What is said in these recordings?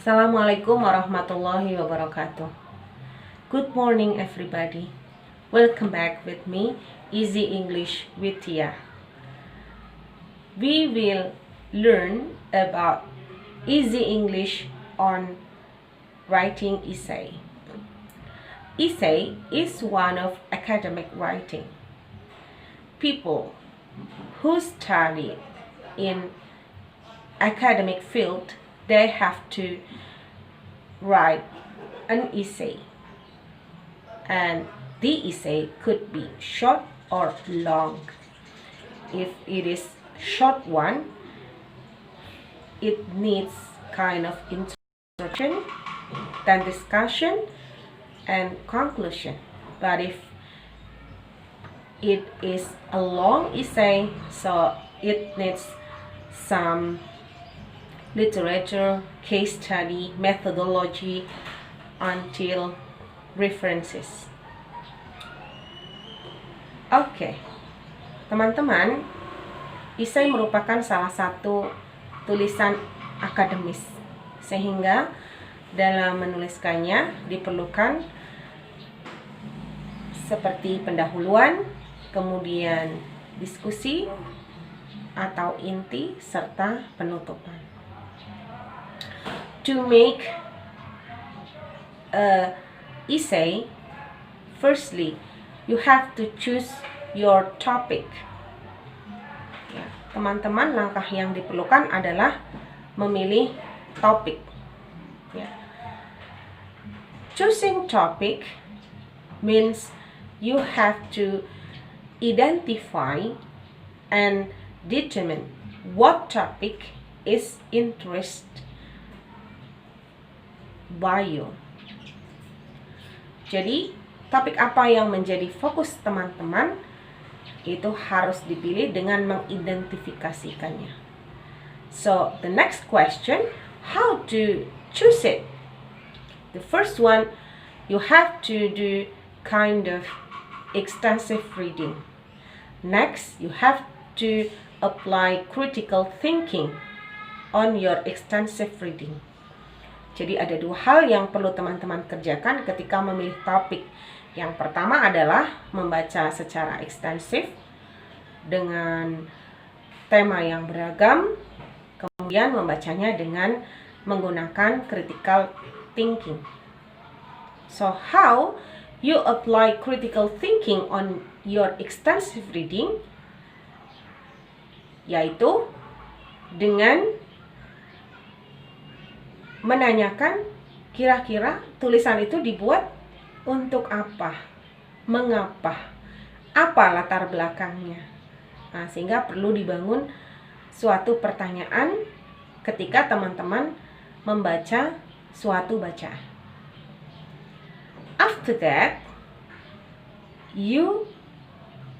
Assalamualaikum warahmatullahi wabarakatuh. Good morning everybody. Welcome back with me, Easy English with Tia. We will learn about easy English on writing essay. Essay is one of academic writing. People who study in academic field, they have to write an essay, and the essay could be short or long. If it is short one, it needs kind of introduction, then discussion and conclusion. But if it is a long essay, so it needs some literature, case study, methodology, until references. Oke, teman-teman, essay merupakan salah satu tulisan akademis, sehingga dalam menuliskannya diperlukan seperti pendahuluan, kemudian diskusi atau inti, serta penutupan. To make a essay, firstly, you have to choose your topic. Ya, teman-teman, langkah yang diperlukan adalah memilih topik. Ya. Choosing topic means you have to identify and determine what topic is interest by you. Jadi, topik apa yang menjadi fokus teman-teman itu harus dipilih dengan mengidentifikasikannya. So, the next question, how to choose it? The first one, you have to do kind of extensive reading. Next, you have to apply critical thinking on your extensive reading. Jadi ada dua hal yang perlu teman-teman kerjakan ketika memilih topik. Yang pertama adalah membaca secara ekstensif dengan tema yang beragam, kemudian membacanya dengan menggunakan critical thinking. So how you apply critical thinking on your extensive reading? Yaitu dengan menanyakan kira-kira tulisan itu dibuat untuk apa, mengapa, apa latar belakangnya. Nah, sehingga perlu dibangun suatu pertanyaan ketika teman-teman membaca suatu bacaan. After that, you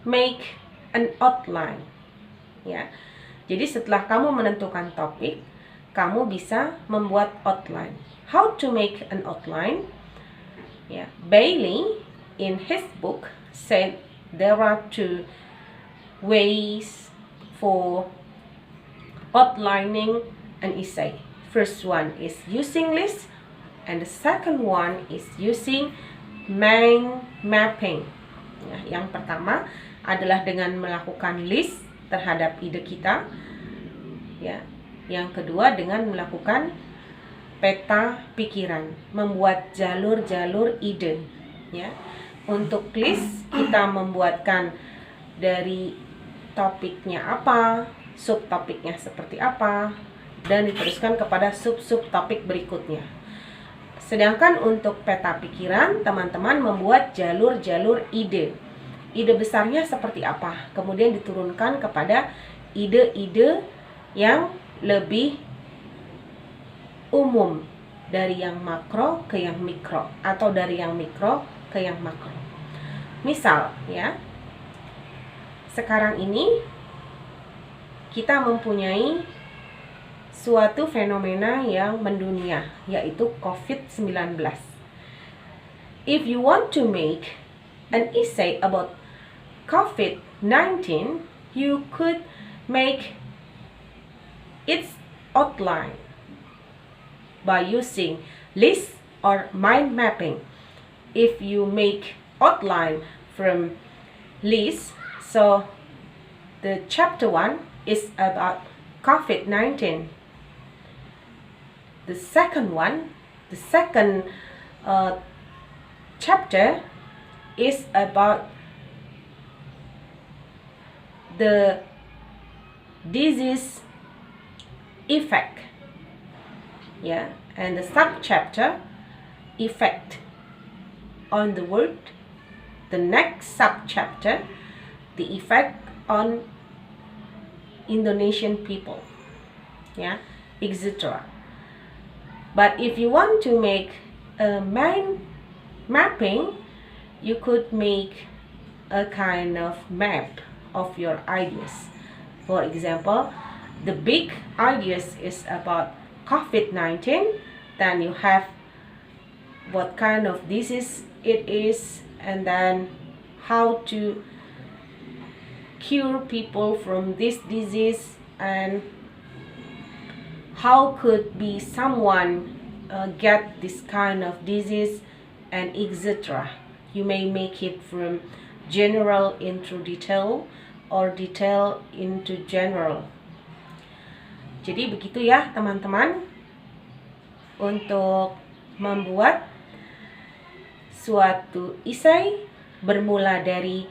make an outline. Ya. Jadi setelah kamu menentukan topik, kamu bisa membuat outline. How to make an outline? Yeah. Bailey, in his book, said there are two ways for outlining an essay. First one is using list, and the second one is using mind mapping. Ya, yang pertama adalah dengan melakukan list terhadap ide kita. Ya. Yang kedua dengan melakukan peta pikiran, membuat jalur-jalur ide. Ya. Untuk list kita membuatkan dari topiknya apa, subtopiknya seperti apa, dan diteruskan kepada sub-sub topik berikutnya. Sedangkan untuk peta pikiran, teman-teman membuat jalur-jalur ide. Ide besarnya seperti apa, kemudian diturunkan kepada ide-ide yang lebih umum, dari yang makro ke yang mikro, atau dari yang mikro ke yang makro. Misal, ya, sekarang ini kita mempunyai suatu fenomena yang mendunia, yaitu COVID-19. If you want to make an essay about COVID-19, you could make its outline. by using list or mind mapping. If you make outline from list, so the chapter 1 is about COVID-19. The second chapter is about the disease effect, and the subchapter effect on the world. The next subchapter, the effect on Indonesian people, etc. But if you want to make a mind mapping, you could make a kind of map of your ideas. For example, the big ideas is about COVID-19, then you have what kind of disease it is, and then how to cure people from this disease, and how could be someone get this kind of disease, and etc. You may make it from general into detail or detail into general. Jadi begitu ya teman-teman, untuk membuat suatu esai bermula dari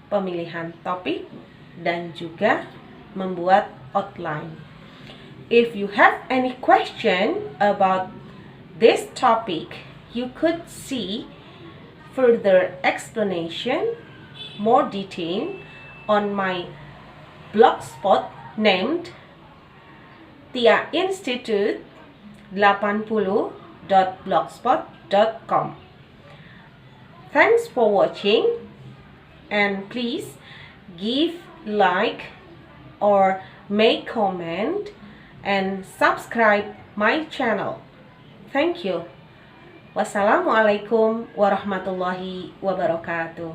pemilihan topik dan juga membuat outline. If you have any question about this topic, you could see further explanation, more detail on my blogspot named tiainstitute80.blogspot.com. Thanks for watching, and please give like or make comment and subscribe my channel. Thank you. Wassalamualaikum warahmatullahi wabarakatuh.